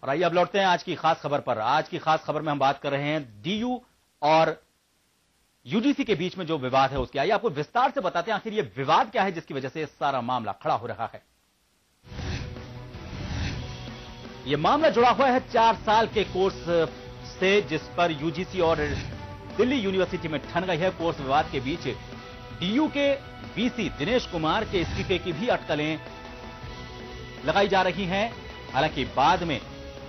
और आइए अब लौटते हैं आज की खास खबर पर। आज की खास खबर में हम बात कर रहे हैं डीयू और यूजीसी के बीच में जो विवाद है उसकी। आइए आपको विस्तार से बताते हैं आखिर ये विवाद क्या है जिसकी वजह से सारा मामला खड़ा हो रहा है। यह मामला जुड़ा हुआ है 4 साल के कोर्स से, जिस पर यूजीसी और दिल्ली यूनिवर्सिटी में ठन गई है। कोर्स विवाद के बीच डीयू के वीसी दिनेश कुमार के इस्तीफे की भी अटकलें लगाई जा रही हैं। हालांकि बाद में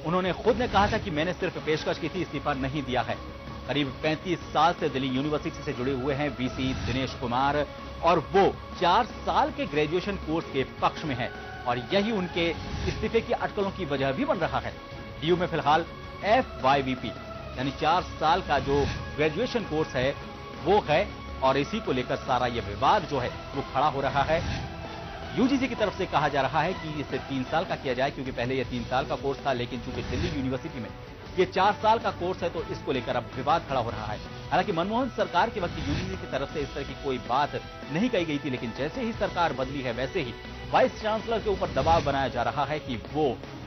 उन्होंने खुद ने कहा था कि मैंने सिर्फ पेशकश की थी, इस्तीफा नहीं दिया है। करीब 35 साल से दिल्ली यूनिवर्सिटी से जुड़े हुए हैं वीसी दिनेश कुमार और वो 4 साल के ग्रेजुएशन कोर्स के पक्ष में है और यही उनके इस्तीफे की अटकलों की वजह भी बन रहा है। डीयू में फिलहाल FYVP यानी 4 साल का जो ग्रेजुएशन कोर्स है वो है और इसी को लेकर सारा ये विवाद जो है वो खड़ा हो रहा है। यूजीसी की तरफ से कहा जा रहा है कि इसे 3 साल का किया जाए, क्योंकि पहले ये 3 साल का कोर्स था, लेकिन चूंकि दिल्ली यूनिवर्सिटी में ये 4 साल का कोर्स है तो इसको लेकर अब विवाद खड़ा हो रहा है। हालांकि मनमोहन सरकार के वक्त यूजीसी की तरफ से इस तरह की कोई बात नहीं कही गई थी, लेकिन जैसे ही सरकार बदली है वैसे ही वाइस चांसलर के ऊपर दबाव बनाया जा रहा है कि वो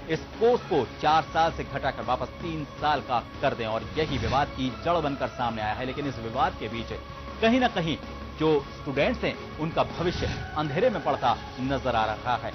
इस कोर्स को 4 साल से घटाकर वापस 3 साल का कर दें और यही विवाद की जड़ बनकर सामने आया है। लेकिन इस विवाद के बीच कहीं ना कहीं जो स्टूडेंट्स हैं उनका भविष्य अंधेरे में पड़ता नजर आ रहा है।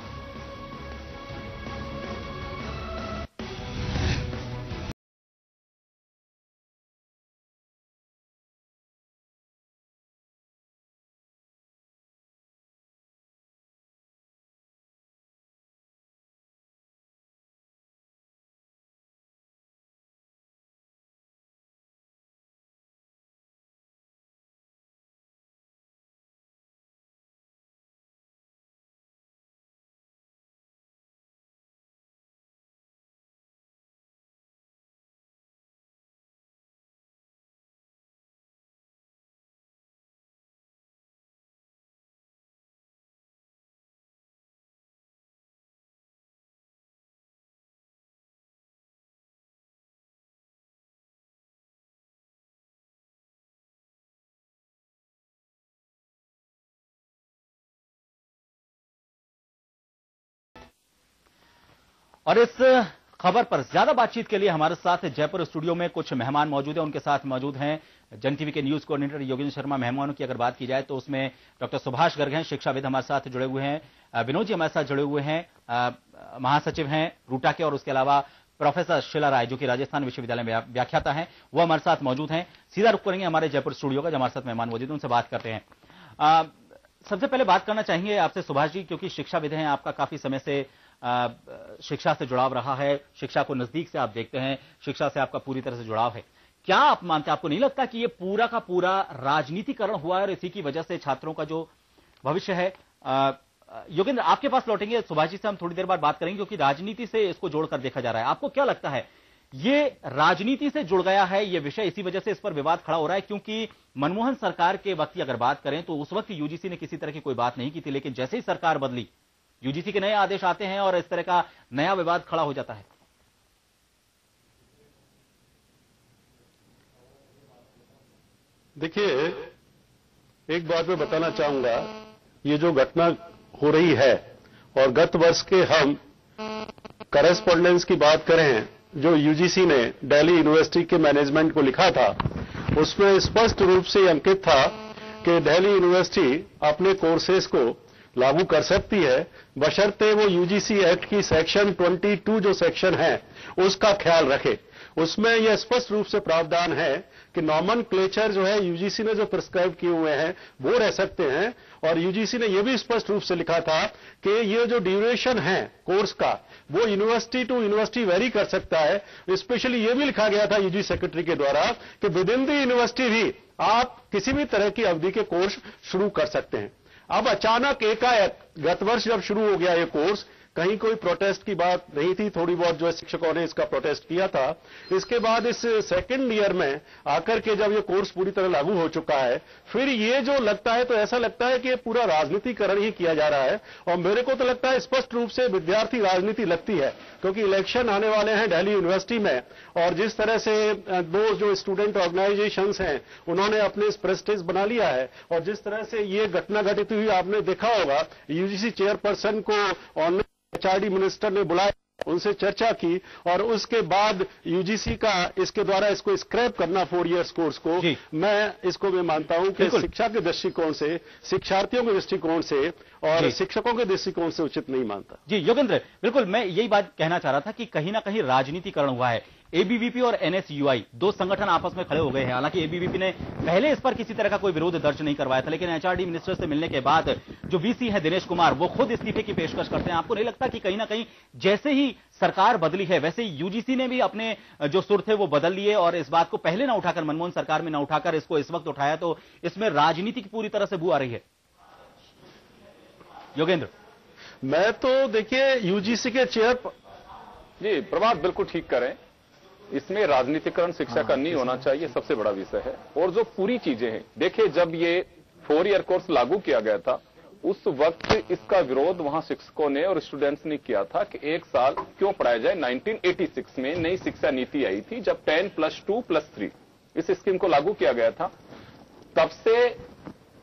और इस खबर पर ज्यादा बातचीत के लिए हमारे साथ जयपुर स्टूडियो में कुछ मेहमान मौजूद हैं। उनके साथ मौजूद हैं जन टीवी के न्यूज कोऑर्डिनेटर योगेंद्र शर्मा। मेहमानों की अगर बात की जाए तो उसमें डॉक्टर सुभाष गर्ग हैं, शिक्षाविद हमारे साथ जुड़े हुए हैं। विनोद जी हमारे साथ जुड़े हुए हैं, महासचिव हैं रूटा के, और उसके अलावा प्रोफेसर शीला राय जो कि राजस्थान विश्वविद्यालय में व्याख्याता हैं, वो हमारे साथ मौजूद हैं। सीधा रुख करेंगे हमारे जयपुर स्टूडियो का, जो हमारे साथ मेहमान मौजूद हैं उनसे बात करते हैं। सबसे पहले बात करना चाहेंगे आपसे सुभाष जी, क्योंकि शिक्षाविद हैं, आपका काफी समय से शिक्षा से जुड़ाव रहा है, शिक्षा को नजदीक से आप देखते हैं, शिक्षा से आपका पूरी तरह से जुड़ाव है। क्या आप मानते हैं, आपको नहीं लगता कि ये पूरा का पूरा राजनीतिकरण हुआ है और इसी की वजह से छात्रों का जो भविष्य है? योगेंद्र आपके पास लौटेंगे, सुभाष जी से हम थोड़ी देर बाद बात करेंगे, क्योंकि राजनीति से इसको जोड़कर देखा जा रहा है। आपको क्या लगता है ये राजनीति से जुड़ गया है ये विषय, इसी वजह से इस पर विवाद खड़ा हो रहा है? क्योंकि मनमोहन सरकार के वक्त की अगर बात करें तो उस वक्त यूजीसी ने किसी तरह की कोई बात नहीं की थी, लेकिन जैसे ही सरकार बदली यूजीसी के नए आदेश आते हैं और इस तरह का नया विवाद खड़ा हो जाता है। देखिए, एक बात मैं बताना चाहूंगा, ये जो घटना हो रही है और गत वर्ष के हम करेस्पॉन्डेंस की बात करें जो यूजीसी ने दिल्ली यूनिवर्सिटी के मैनेजमेंट को लिखा था, उसमें स्पष्ट रूप से अंकित था कि दिल्ली यूनिवर्सिटी अपने कोर्सेज को लागू कर सकती है बशर्ते वो यूजीसी एक्ट की सेक्शन 22 जो सेक्शन है उसका ख्याल रखे। उसमें यह स्पष्ट रूप से प्रावधान है कि नॉमेनक्लेचर जो है यूजीसी ने जो प्रिस्क्राइब किए हुए हैं वो रह सकते हैं, और यूजीसी ने यह भी स्पष्ट रूप से लिखा था कि ये जो ड्यूरेशन है कोर्स का वो यूनिवर्सिटी टू यूनिवर्सिटी वेरी कर सकता है। स्पेशली ये भी लिखा गया था यूजी सेक्रेटरी के द्वारा कि विद इन द यूनिवर्सिटी भी आप किसी भी तरह की अवधि के कोर्स शुरू कर सकते हैं। अब अचानक एकाएक गत वर्ष जब शुरू हो गया ये कोर्स, कहीं कोई प्रोटेस्ट की बात नहीं थी, थोड़ी बहुत जो है शिक्षकों ने इसका प्रोटेस्ट किया था। इसके बाद इस सेकंड ईयर में आकर के जब ये कोर्स पूरी तरह लागू हो चुका है, फिर ये जो लगता है तो ऐसा लगता है कि ये पूरा राजनीतिकरण ही किया जा रहा है। और मेरे को तो लगता है स्पष्ट रूप से विद्यार्थी राजनीति लगती है, क्योंकि इलेक्शन आने वाले हैं दिल्ली यूनिवर्सिटी में, और जिस तरह से दो जो स्टूडेंट ऑर्गेनाइजेशंस हैं उन्होंने अपने प्रेस्टीज बना लिया है, और जिस तरह से ये घटना घटित हुई आपने देखा होगा, यूजीसी चेयरपर्सन को ऑनलाइन एचआरडी मिनिस्टर ने बुलाया उनसे चर्चा की और उसके बाद यूजीसी का इसके द्वारा इसको स्क्रैप करना 4 इयर्स कोर्स को मैं मानता हूं कि शिक्षा के दृष्टिकोण से, शिक्षार्थियों के दृष्टिकोण से और शिक्षकों के दृष्टिकोण से उचित नहीं मानता। जी योगेंद्र, बिल्कुल मैं यही बात कहना चाह रहा था कि कहीं ना कहीं राजनीतिकरण हुआ है। एबीवीपी और एनएसयूआई दो संगठन आपस में खड़े हो गए हैं। हालांकि एबीवीपी ने पहले इस पर किसी तरह का कोई विरोध दर्ज नहीं करवाया था, लेकिन एचआरडी मिनिस्टर से मिलने के बाद जो वीसी है दिनेश कुमार, वो खुद इस्तीफे की पेशकश करते हैं। आपको नहीं लगता कि कहीं ना कहीं जैसे ही सरकार बदली है वैसे यूजीसी ने भी अपने जो सुर थे वो बदल लिए और इस बात को पहले ना उठाकर, मनमोहन सरकार में ना उठाकर इसको इस वक्त उठाया, तो इसमें राजनीति की पूरी तरह से बू आ रही है? योगेंद्र, मैं तो देखिए यूजीसी के चेयर जी प्रभात बिल्कुल ठीक करें, इसमें राजनीतिकरण शिक्षा का नहीं होना चाहिए, सबसे बड़ा विषय है। और जो पूरी चीजें हैं, देखिए जब ये 4 ईयर कोर्स लागू किया गया था उस वक्त इसका विरोध वहां शिक्षकों ने और स्टूडेंट्स ने किया था कि 1 साल क्यों पढ़ाया जाए। 1986 में नई शिक्षा नीति आई थी जब 10+2+3 इस स्कीम को लागू किया गया था। तब से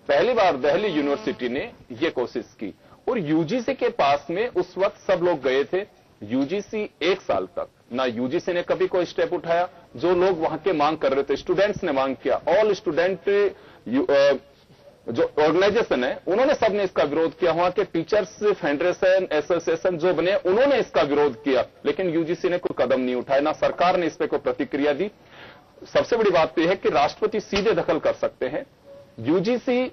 पहली बार दिल्ली यूनिवर्सिटी ने यह कोशिश की और यूजीसी के पास में उस वक्त सब लोग गए थे। यूजीसी 1 साल तक ना यूजीसी ने कभी कोई स्टेप उठाया। जो लोग वहां के मांग कर रहे थे, स्टूडेंट्स ने मांग किया, ऑल स्टूडेंट जो ऑर्गेनाइजेशन है उन्होंने सबने इसका विरोध किया। वहां के टीचर्स फेडरेशन एसोसिएशन जो बने उन्होंने इसका विरोध किया, लेकिन यूजीसी ने कोई कदम नहीं उठाया, ना सरकार ने इस पर कोई प्रतिक्रिया दी। सबसे बड़ी बात यह है कि राष्ट्रपति सीधे दखल कर सकते हैं। यूजीसी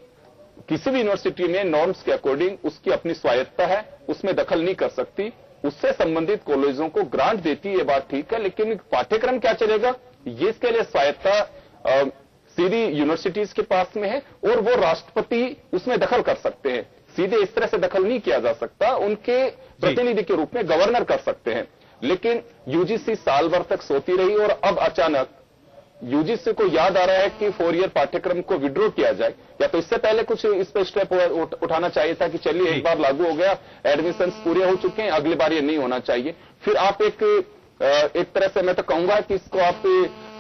किसी भी यूनिवर्सिटी में नॉर्म्स के अकॉर्डिंग उसकी अपनी स्वायत्ता है, उसमें दखल नहीं कर सकती। उससे संबंधित कॉलेजों को ग्रांट देती है, ये बात ठीक है, लेकिन पाठ्यक्रम क्या चलेगा ये इसके लिए स्वायत्ता सीधी यूनिवर्सिटीज के पास में है और वो राष्ट्रपति उसमें दखल कर सकते हैं। सीधे इस तरह से दखल नहीं किया जा सकता, उनके प्रतिनिधि के रूप में गवर्नर कर सकते हैं। लेकिन यूजीसी साल भर तक सोती रही और अब अचानक यूजीसी को याद आ रहा है कि 4 ईयर पाठ्यक्रम को विड्रॉ किया जाए, या तो इससे पहले कुछ इस पर स्टेप उठाना चाहिए था कि चलिए एक बार लागू हो गया, एडमिशन पूरे हो चुके हैं, अगली बार ये नहीं होना चाहिए। फिर आप एक तरह से मैं तो कहूंगा कि इसको आप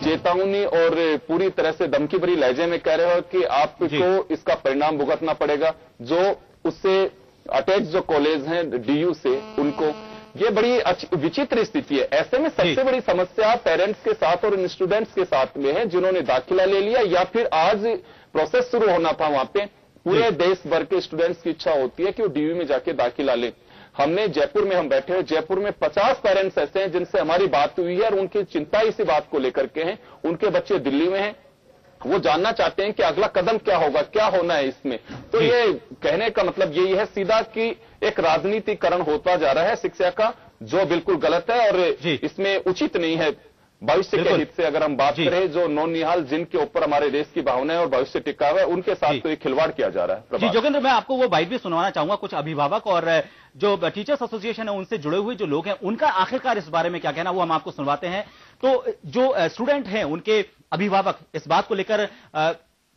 चेतावनी और पूरी तरह से धमकी भरी लहजे में कह रहे हो कि आपको इसका परिणाम भुगतना पड़ेगा। जो उससे अटैच जो कॉलेज हैं डीयू से, उनको ये बड़ी विचित्र स्थिति है। ऐसे में सबसे बड़ी समस्या पेरेंट्स के साथ और स्टूडेंट्स के साथ में है जिन्होंने दाखिला ले लिया या फिर आज प्रोसेस शुरू होना था। वहां पे पूरे देश भर के स्टूडेंट्स की इच्छा होती है कि वो डीयू में जाके दाखिला ले। हमने जयपुर में हम बैठे हैं, जयपुर में 50 पेरेंट्स ऐसे हैं जिनसे हमारी बात हुई है और उनकी चिंता इसी बात को लेकर के हैं। उनके बच्चे दिल्ली में हैं, वो जानना चाहते हैं कि अगला कदम क्या होगा, क्या होना है इसमें। तो ये कहने का मतलब यही है सीधा कि एक राजनीतिकरण होता जा रहा है शिक्षा का, जो बिल्कुल गलत है और इसमें उचित नहीं है। भविष्य के हित से अगर हम बात करें, जो नौनिहाल जिनके ऊपर हमारे देश की भावना है और भविष्य टिका हुआ है, उनके साथ तो ये खिलवाड़ किया जा रहा है। जी जोगेंद्र, मैं आपको वो बाइट भी सुनवाना चाहूंगा। कुछ अभिभावक और जो टीचर्स एसोसिएशन है उनसे जुड़े हुए जो लोग हैं, उनका आखिरकार इस बारे में क्या कहना, वो हम आपको सुनवाते हैं। तो जो स्टूडेंट हैं, उनके अभिभावक इस बात को लेकर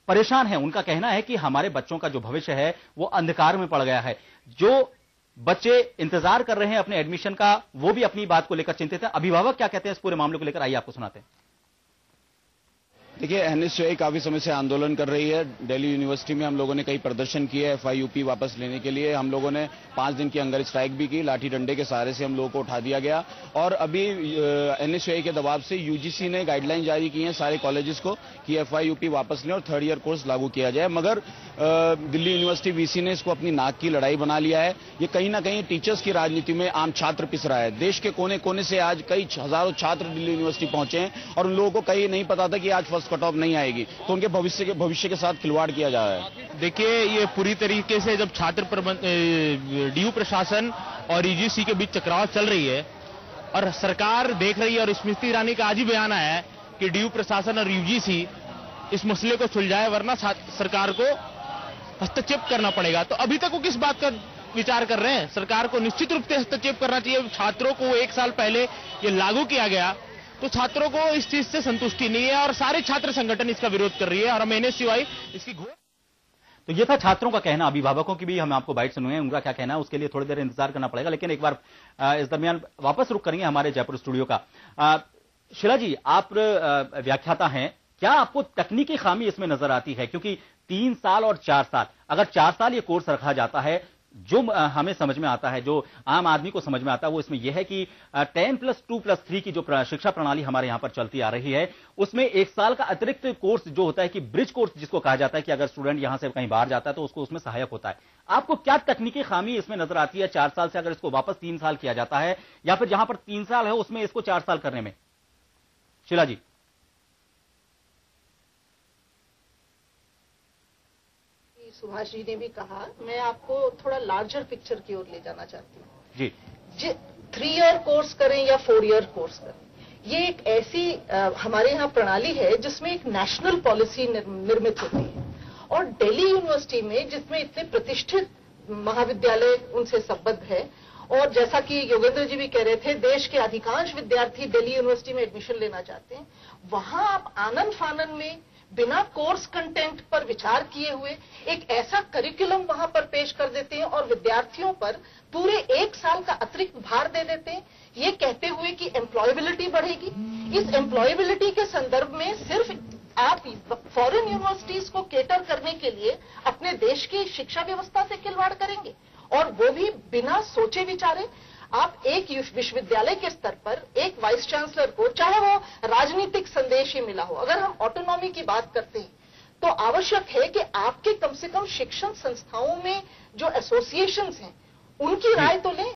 परेशान हैं। उनका कहना है कि हमारे बच्चों का जो भविष्य है वो अंधकार में पड़ गया है। जो बच्चे इंतजार कर रहे हैं अपने एडमिशन का, वो भी अपनी बात को लेकर चिंतित है। अभिभावक क्या कहते हैं इस पूरे मामले को लेकर, आइए आपको सुनाते हैं। देखिए, एनएसयूआई काफी समय से आंदोलन कर रही है। दिल्ली यूनिवर्सिटी में हम लोगों ने कई प्रदर्शन किए एफआईयूपी वापस लेने के लिए। हम लोगों ने 5 दिन की हंगर स्ट्राइक भी की, लाठी डंडे के सहारे से हम लोगों को उठा दिया गया। और अभी एनएसयूआई के दबाव से यूजीसी ने गाइडलाइन जारी की है सारे कॉलेजेस को कि एफआईयूपी वापस लें और 3rd ईयर कोर्स लागू किया जाए। मगर दिल्ली यूनिवर्सिटी वीसी ने इसको अपनी नाक की लड़ाई बना लिया है। ये कहीं ना कहीं टीचर्स की राजनीति में आम छात्र पिस रहा है। देश के कोने कोने से आज कई हजारों छात्र दिल्ली यूनिवर्सिटी पहुंचे हैं और उन लोगों को कहीं नहीं पता था कि आज फर्स्ट कट ऑफ नहीं आएगी, तो उनके भविष्य के साथ खिलवाड़ किया जा रहा है। देखिए, ये पूरी तरीके से जब डीयू प्रशासन और यूजीसी के बीच टकराव चल रही है और सरकार देख रही है, और स्मृति ईरानी का आज ही बयान आया है कि डीयू प्रशासन और यूजीसी इस मसले को सुलझाए, वरना सरकार को हस्तक्षेप करना पड़ेगा। तो अभी तक वो किस बात का विचार कर रहे हैं? सरकार को निश्चित रूप से हस्तक्षेप करना चाहिए। छात्रों को 1 साल पहले ये लागू किया गया, तो छात्रों को इस चीज से संतुष्टि नहीं है और सारे छात्र संगठन इसका विरोध कर रही है और हम एनएसयूआई इसकी घोर। तो ये था छात्रों का कहना। अभिभावकों की भी हम आपको बाइट सुनुए, उनका क्या कहना है उसके लिए थोड़ी देर इंतजार करना पड़ेगा। लेकिन एक बार इस दरमियान वापस रुक करेंगे हमारे जयपुर स्टूडियो का। शीला जी, आप व्याख्याता हैं, क्या आपको तकनीकी खामी इसमें नजर आती है? क्योंकि 3 साल और 4 साल, अगर 4 साल ये कोर्स रखा जाता है, जो हमें समझ में आता है, जो आम आदमी को समझ में आता है, वो इसमें यह है कि 10+2+3 की जो शिक्षा प्रणाली हमारे यहां पर चलती आ रही है, उसमें 1 साल का अतिरिक्त कोर्स जो होता है कि ब्रिज कोर्स जिसको कहा जाता है कि अगर स्टूडेंट यहां से कहीं बाहर जाता है तो उसको उसमें सहायक होता है। आपको क्या तकनीकी खामी इसमें नजर आती है 4 साल से अगर इसको वापस 3 साल किया जाता है, या फिर जहां पर 3 साल है उसमें इसको 4 साल करने में? शीला जी। सुभाष जी ने भी कहा, मैं आपको थोड़ा लार्जर पिक्चर की ओर ले जाना चाहती हूँ जी। 3 ईयर कोर्स करें या 4 ईयर कोर्स करें, ये एक ऐसी हमारे यहाँ प्रणाली है जिसमें एक नेशनल पॉलिसी निर्मित होती है। और दिल्ली यूनिवर्सिटी में जिसमें इतने प्रतिष्ठित महाविद्यालय उनसे संबद्ध है, और जैसा कि योगेंद्र जी भी कह रहे थे, देश के अधिकांश विद्यार्थी दिल्ली यूनिवर्सिटी में एडमिशन लेना चाहते हैं। वहां आप आनन फानन में बिना कोर्स कंटेंट पर विचार किए हुए एक ऐसा करिकुलम वहां पर पेश कर देते हैं और विद्यार्थियों पर पूरे 1 साल का अतिरिक्त भार दे देते हैं, ये कहते हुए कि एम्प्लॉयबिलिटी बढ़ेगी। इस एम्प्लॉयबिलिटी के संदर्भ में सिर्फ आप फॉरेन यूनिवर्सिटीज को केटर करने के लिए अपने देश की शिक्षा व्यवस्था से खिलवाड़ करेंगे, और वो भी बिना सोचे विचारे। आप एक विश्वविद्यालय के स्तर पर एक वाइस चांसलर को, चाहे वो राजनीतिक संदेश ही मिला हो, अगर हम ऑटोनॉमी की बात करते हैं तो आवश्यक है कि आपके कम से कम शिक्षण संस्थाओं में जो एसोसिएशंस हैं उनकी राय तो लें।